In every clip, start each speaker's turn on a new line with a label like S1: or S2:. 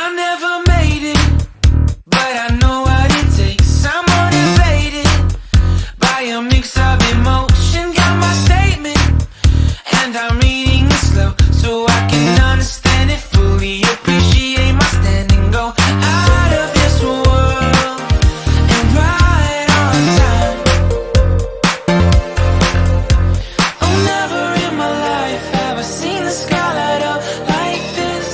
S1: I never made it, but I know what it takes. I'm motivated by a mix of emotion. Got my statement, and I'm reading it slow so I can understand it fully. Appreciate my stand and go out of this world and right on time. Oh, never in my life have I seen the sky light up like this.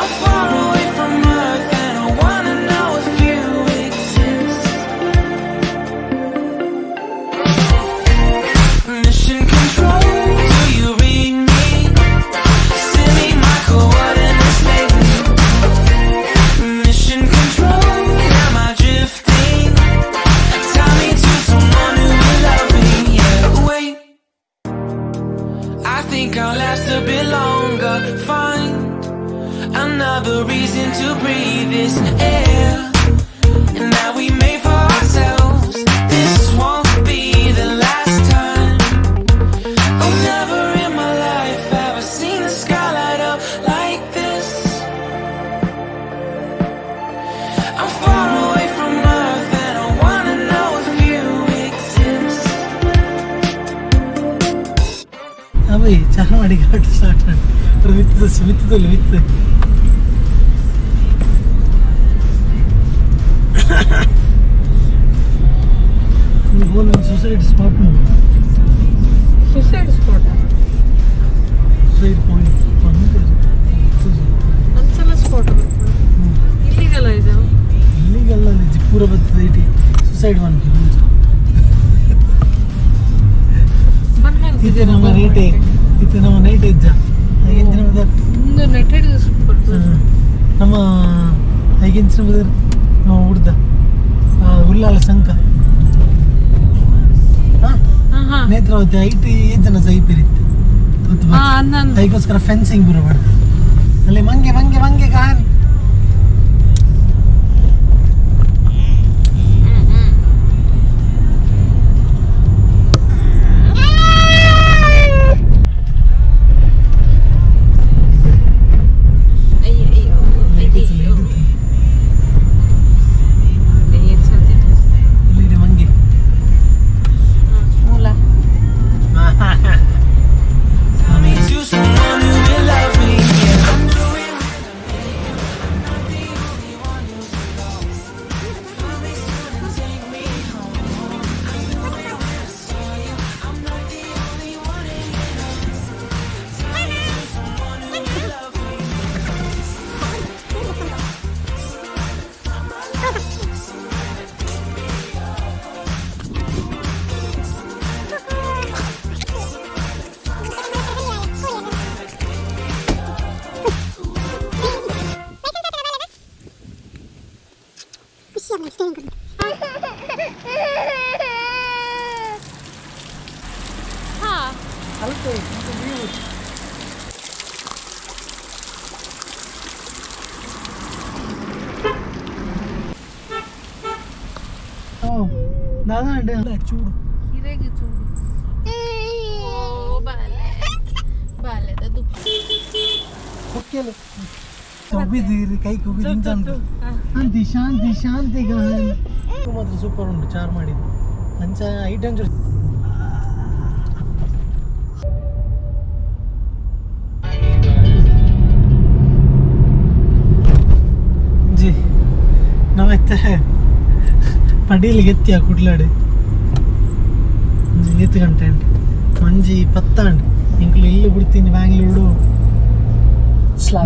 S1: I'm far away from Earth and I wanna know if you exist. Mission control, do you read me? Send me my coordinates lately. Mission control, am I drifting? Tie me to someone who will love me. Yeah, wait, I think I'll last a bit longer. Find another reason to breathe this air, and that we made for ourselves. This won't be the last time. Oh, never in my life have I seen the sky light up like this. I'm far away from Earth and I wanna know if you exist.
S2: अबे चारमाडी घाट start है पर वित्त बोल suicide spot में
S3: suicide spot
S2: suicide point
S3: ಒಂದ್ಸಲ spot ಇಲ್ಲಿಗಲ್ಲ ಇದು
S2: ಇಲ್ಲಿಗೆಲ್ಲ ಪೂರ ಬರ್ತದೆ ಐಟಿ ಸುಸೈಡ್ ಒನ್ ಇದು ನಮ್ಮ ನೈಟ್ ಇಜ್ಜ ಐಗಿಂಚಿನ
S3: ಒಂದು ನೆಟ್ ಹಿಡಿದು
S2: ನಮ್ಮ ಐಗಿಂಚಿನ ಬದರ್ ನಾವು ಹುಡ್ದ ಉಲ್ಲಾಲ ಸಂಕ ನೇತ್ರಾವತಿ ಐಟಿ ಜನ ಸೈಪಿರಿತ್ತು ಅದಕ್ಕೋಸ್ಕರ ಫೆನ್ಸಿಂಗ್ ಬರಬಾರ್ದು ಅಲ್ಲಿ ಮಂಗೆ ಕಾರ್ दादा చూడు
S3: ఇరేగి చూడు ಬಾಲೆದ ದುಃಖ
S2: ಓಕೆಲ್ಲ ಒಬ್ಬಿದ್ದೀರಿ ಕೈ ಕುಬಿದಿಂತ ಶಾಂತಿ ಮಾತ್ರ ಸೂಪರ್ ಉಂಟು ಚಾರ್ ಮಾಡಿದ್ದು ಅಂಚ ಐಟಮ್ ಜಿ ನಾವೈತೆ ಪಡೀಲಿಗೆ ಎತ್ತಿಯ ಕುಡ್ಲಾಡು ಎತ್ತು ಗಂಟೆ ಅಂಟು ಮಂಜಿ ಪತ್ತಾಂಡು ಇಂಕ್ಲು ಇಲ್ಲಿ ಬಿಡ್ತೀನಿ Bangalore 4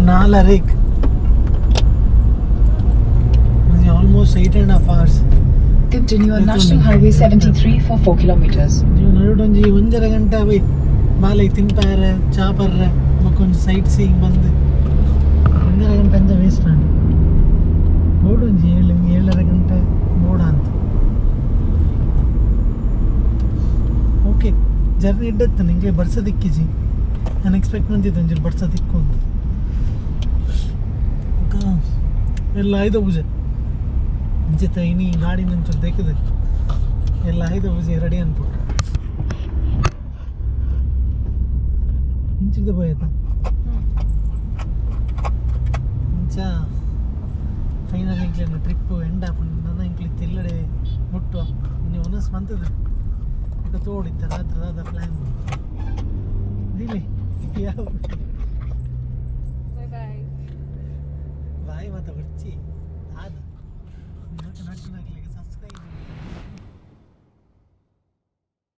S2: almost 8.5 hours.
S4: Continue on National Highway 73 for 4 kilometers.
S2: ನಡುಡೊಂಜಿ 1.5 ಗಂಟೆ ಬೈ ಬಾಲೆ ತಿನ್ಪಾರೆ ಚಾಪರ್ರೆ ಮಕ್ಕೊಂದು ಸೈಟ್ ಸೀಯಿಂಗ್ ಬಂದು 1.5 ಗಂಟೆ ಅಂಜ ವೇಸ್ಟ್ ಆಂಡು ಬೋಡೊಂಜಿ 7.5 ಗಂಟೆ ಬೋಡ ಅಂತ ಓಕೆ ಜರ್ನಿ ಇಡ್ಡತ್ತು ನಿಂಗೆ ಬರ್ಸ ದಿಕ್ಕಿಜಿ ನಾನು ಎಕ್ಸ್ಪೆಕ್ಟ್ ಮಾಡ್ತಿದ್ದೆ ಒಂಚೂರು ಬರ್ಸ ದಿಕ್ಕೊಂಡು ಎಲ್ಲ ಆಯ್ದ ಪೂಜೆ ಅಂಚಿತ ಇನಿ ಗಾಡಿ ನಂಚೂರು ತೆಗೆದು ಎಲ್ಲ ಆಯ್ದ ಪೂಜೆ ರೆಡಿ ಅನ್ಬಿಟ್ಟು ಇಂಚಿದ ಭಯ ಆಯ್ತಾ ಗಂಡ ನನ್ನ ಇಂಕ್ಲಿ ತಿಲ್ಲಡೆ ಮುಟ್ಟುವ ನೀವು ಒನಸ್ ಬಂತದ ಈಗ ತೋಡಿದ್ದ ರಾತ್ರಿ ಪ್ಲ್ಯಾನ್ ಇಲ್ಲಿ ಯಾವ
S3: ಬಾಯ್ ಬಾಯ್
S2: ಬಾಯಿ ಮತ್ತೆ ಬರ್ಚಿ ಆದ ನಾಲ್ಕು ನಾಲ್ಕು ನಾಲ್ಕು